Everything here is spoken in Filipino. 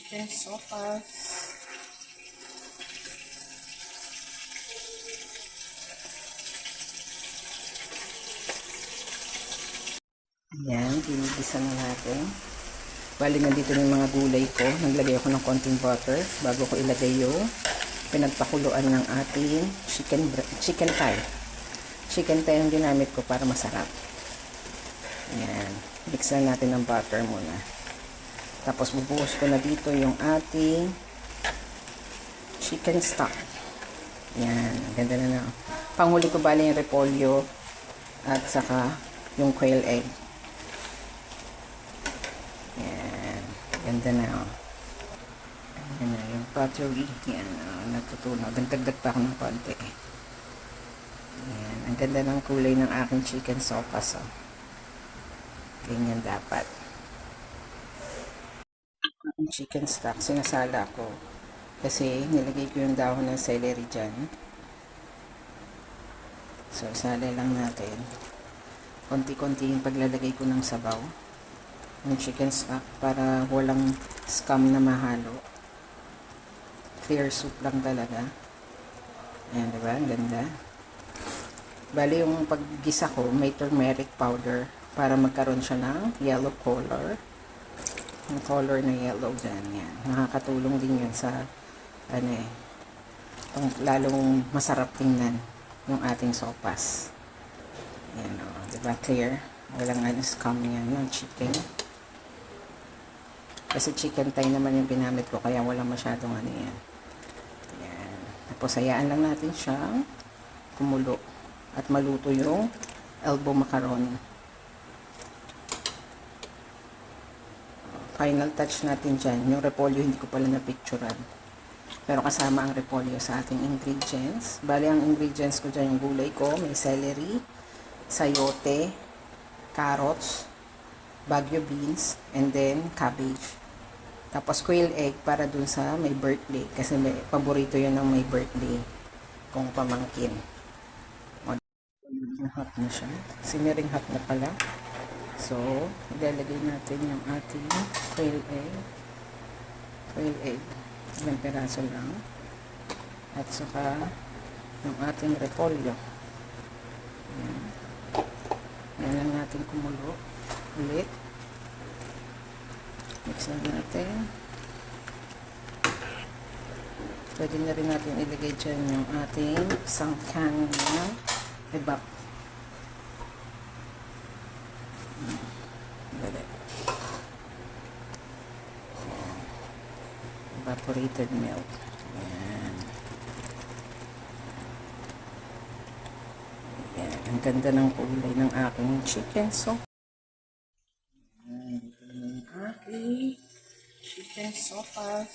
chicken sopas. Ayan, ginigisa na natin. Bali, nandito na yung mga gulay ko. Naglagay ako ng konting butter bago ko ilagay yung pinagpakuluan ng ating chicken thigh. Chicken thigh ang ginamit ko para masarap. Ayan. Mix na natin ng butter muna. Tapos bubuhos ko na dito yung ating chicken stock. Ayan. Ganda na na. Panghuli ko bali yung repolyo at saka yung quail egg. Ayan. Ganda na. Ayan na. Yung buttery. Ayan. Natutunaw. Dagdag pa ako ng konti. Ayan. Ang ganda ng kulay ng aking chicken sopas. Oh. Ganyan dapat. Ang chicken stock, sinasala ko. Kasi nilagay ko yung dahon ng celery dyan. So, isala lang natin. Konti-konti yung paglalagay ko ng sabaw. Ng chicken stock para walang scum na mahalo. Clear soup lang talaga. Ayan, diba? Ang ganda. Bali, yung paggisa ko, may turmeric powder para magkaroon siya ng yellow color. Yung color na yellow dyan. Yan. Nakakatulong din yun sa lalong masarap tingnan yung ating sopas. Yan o. Diba? Clear. Walang scum yan ng chicken. Kasi chicken thigh naman yung ginamit ko kaya wala masyadong yan. Yan. Tapos hayaan lang natin siyang kumulo at maluto yung elbow macaroni. Final touch natin dyan. Yung repolyo hindi ko pala na-picturean. Pero kasama ang repolyo sa ating ingredients. Bali ang ingredients ko dyan yung gulay ko. May celery, sayote, carrots, baguio beans, and then cabbage. Tapos quail egg para dun sa may birthday. Kasi may paborito yun ng may birthday. Kung pamangkin. Hot na siya. Simmering hot na pala. So, ilalagay natin yung ating quail egg. Quail egg. Ilang peraso lang. At saka yung ating repolyo. Ayan. Ayan lang natin kumulo. Ulit. Mix lang natin. Pwede na rin natin ilagay dyan yung ating isang can na ebap. Evaporated milk. Ayan. Ayan. Ang ganda ng kulay ng aking chicken soup. Ayan. Aking chicken sopas.